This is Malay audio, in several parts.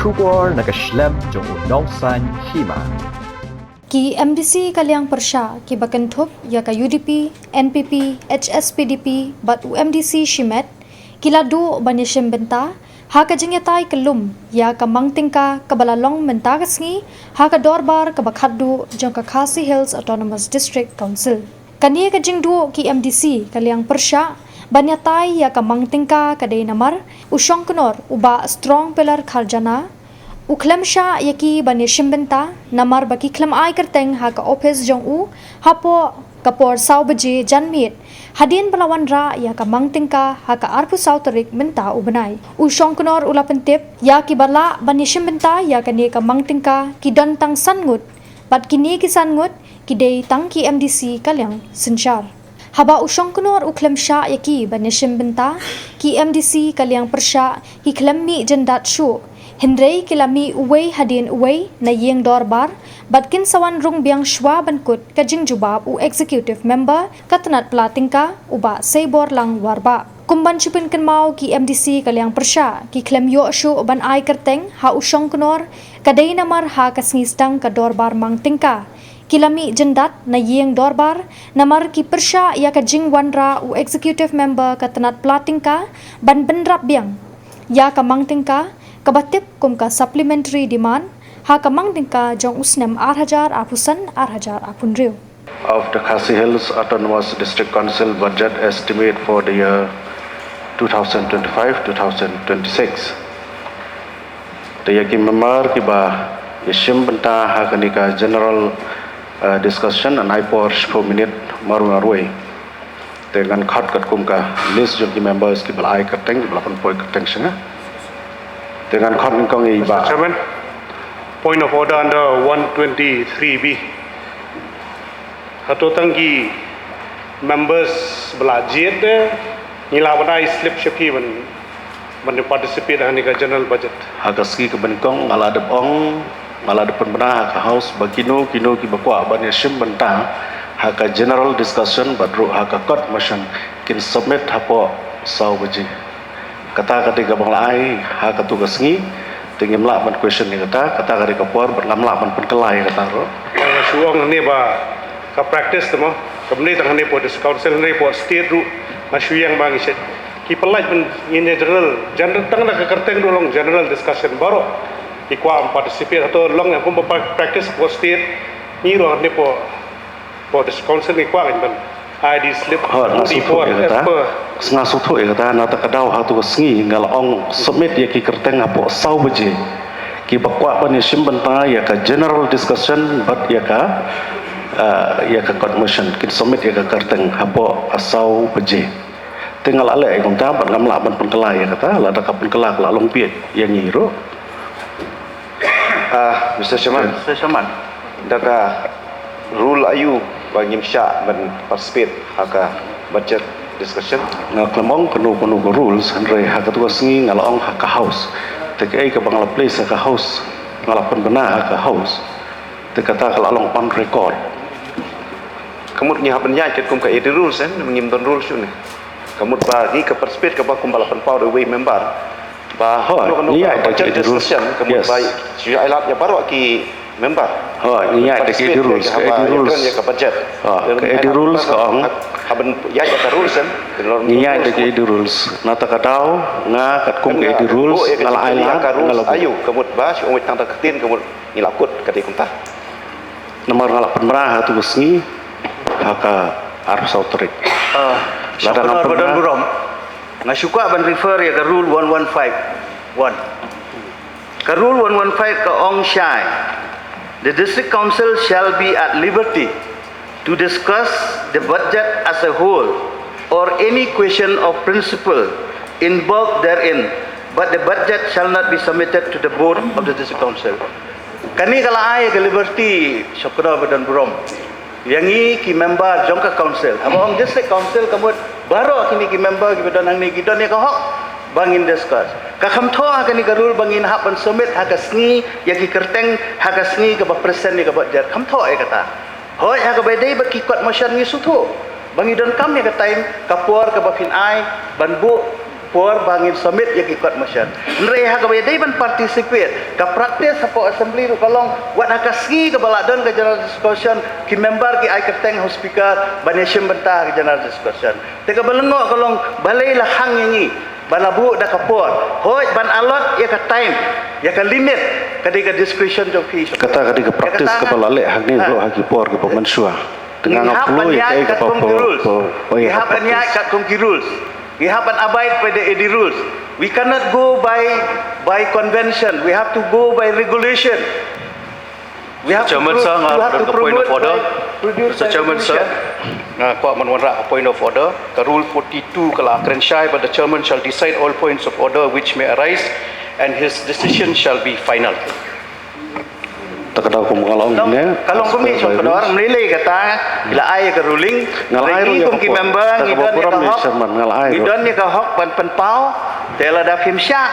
Shubor nakaslem jong unongsan hima. Ki MDC Kalyang Persha ki Bakentup ya ka UDP, NPP, HSPDP bat UMDC Shimet kiladu banishim benta ha ka jingyatai kelum ya ka mangtingka ka balalong menta kasngi ha ka dorbar ka bakhaddu jong ka Khasi Hills Autonomous District Council. Kania ka jingdu ki MDC Kalyang Persha banyatai ya ka mangtingka ka day namar usyong kunor uba strong pillar kharjana uklam sha yaki banishim benta namar baki klam ai kerteng ha ka office jong u hapo kapor saw baje janmit hadin balawan ra ya ka mangtingka ha ka arpu saw tarik benta ubanai usyong kunor ulapentip ya ki bala banishim benta ya ka ne ka mangtingka ki don tang sangut bat kini ki sangut ki day tang ki MDC Kalyang Sinchar haba usyong kunor uklam sha yaki banishim benta ki MDC Kalyang Persha ki klammi jendat shu Hindrei kilami uway hadin uway na yeng dorbar batkin sawan rung biang shwa bankut kajing jubab u executive member katanat platingka uba seibor lang warba kumban chupin kenmau ki MDC Kalyang Persha ki klem yo shu ban ai kerteng ha usyong kunor kadai namar ha kasngistang ka dorbar mangtingka kilami jendat na yeng dorbar namar ki Persha ya kajing wanra u executive member katanat platingka ban benrap biang ya ka mangtingka kabatip kum ka supplementary demand ha kamang dingka jong usnem 8,000 apusan 8,000 apunriu of the Khasi Hills Autonomous District Council budget estimate for the year 2025-2026. The yaki member kiba yeshim benta ha kanika general discussion and hyper 4 minute marunarwe dengan khat kat kum ka list jong members kiba ai kateng kiba pon poi kateng sanga dengan khon kong iba. Chairman, point of order under 123B. Hatotangi members belajar nila banai slip shapi ban participate hani ka general budget. Hagaski ke benkong ngaladep ong ngaladep penbenah ka house bakino kino ki bakwa ban yashim benta haka general discussion badru haka court motion kin submit hapo saw baji. Kata ketika banglai ha katugas ngi tinggi melak ban question ni kata ketika por berlamlak ban penkelai kata ro Suang ni ba ka practice temo kabni tang ni po council ni po state ru masuyang bang iset ki pelaj ban in general tang na ka kerteng dolong general discussion baro ki kwa participate atau long yang pun practice po state ni ro ni po council ni kwa ban ID slip before sengasu tu kata nata kadau hatu sengi ngalong submit ya ki kerteng apo saw baje ki bakwa ban yashim benta ya ka general discussion but ya ka court motion ki submit ya ka kerteng apo saw baje tinggal ale kong ta ban ngamla ban penkelai ya kata la da ka penkelak la long piet yang ngiro Mr. Chairman daga rule ayu bagi msya ban participate haka budget discussion na klamong kanu rules andre haka tu sengi ngalong haka house tekai ka bangla place haka house ngalapan benar haka house tekata kalalong pan record kamut nya habnya ket kum ka edi rules mengim don rules ni kamut bagi ka participate ka ba kum balapan power way member ba iya budget discussion kamut baik suya ilat ya baru ki member iya edi rules ya ka budget edi rules ka haben ya ka rules iya edi rules nata kadau nga kat kum edi rules ngala aila ngala ayu kamut ba si umit tang ketin kamut ngilakut kati kumta nomor ngala penmerah tu sengi haka arus autorik Syukur badan burom ngasuka ban refer ya ke rule 1151 ke rule 115 ke ong syai. The district council shall be at liberty to discuss the budget as a whole or any question of principle involved therein, but the budget shall not be submitted to the board of the district council. Kani kala ay ke liberty syukra badan burom. Yangi ki member jongka council. Abang district council kamu baru kini ki member ki badan ni kita ni kahok bangin discuss. Kakam tho kani garul bangin hapan submit hakasni yaki kerteng hakasni ke present ni ke budget. Kam tho ai kata. Hoi ha ke bedai baki kot motion ni sutho. Bangi don kam ni ke time kapur ke bafin ai banbu por bangin summit ya ki kot motion nreha ka dai ban participate ka practice hapo assembly ru kalong wat akaski ka baladon ka general discussion ki member ki ai kerteng ho speaker baneshim benta ka general discussion te ka balengo kalong balai la hang nyi balabu da kapor hoi ban alot ya ka time ya ka limit kadika discretion jo fi kata kadika praktis kepala lek hak ni lo hak por ke pemensua dengan ngaplo ya kai ke we have an yai kat kongki rules we have an abide by the AD rules we cannot go by convention we have to go by regulation we have Chairman sir, the point of order. Mr. Chairman sir, kuat menwarak a point of order. Ke rule 42 kalau akan shy, but the chairman shall decide all points of order which may arise, and his decision shall be final. Takadaw ko mengalong ni. Kalau kami so kedor menilai kata bila ai ke ruling lagi kong ki member ngidon ni ka hok ban penpau tela da phim sya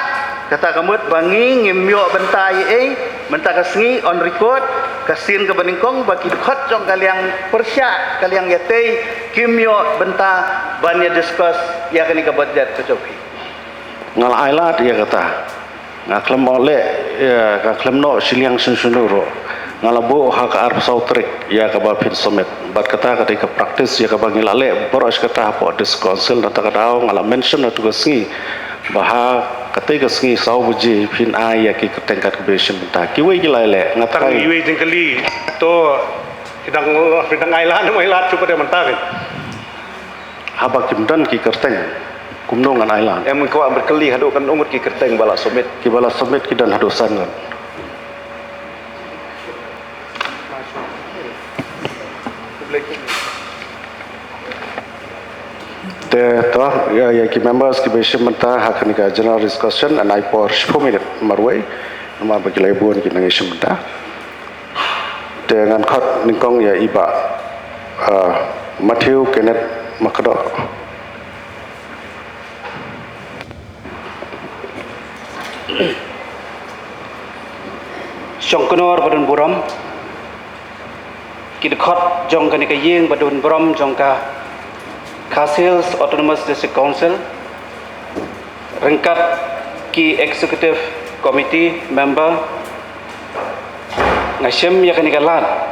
kata kamut bangi ngimyo bentai menta ka sengi on record kasin ke beningkong bagi khot jong kaliang persya kaliang yatei kimyo benta ban ya discuss ya kani ka budget ke joki ngalai la dia kata ngaklem oleh ya ngaklem no siliang sunsunuro ngalabu hak arp sautrik ya ka ba pin summit bat kata ketika praktis ya ka bangil ale boros kata apa dis council nata kadao ngala mention atu gasngi bahag ketika sengi sau buji pin ai ya ki ketengkat ke besim benta ki we gila le Tang ngatai iwe jengkeli to bidang ailan mai lat cukup dia mentakin. habak kimdan ki kerteng kumnong an ailan Yang kuat berkeli haduk kan umur ki kerteng balak summit. ki bala summit ki dan hadosan kan toh ya ki members ki besim benta hak ni ka general discussion and I por 10 minit marway nama bagi lebon ki nang isim benta dengan khot ningkong ya iba Matthew Kenneth Makdo Jongkonor badun buram kidkhot jong kani ka yeng badun buram jong ka Khasils Autonomous District Council rengkat ki executive committee member ngashim ya kani ka lat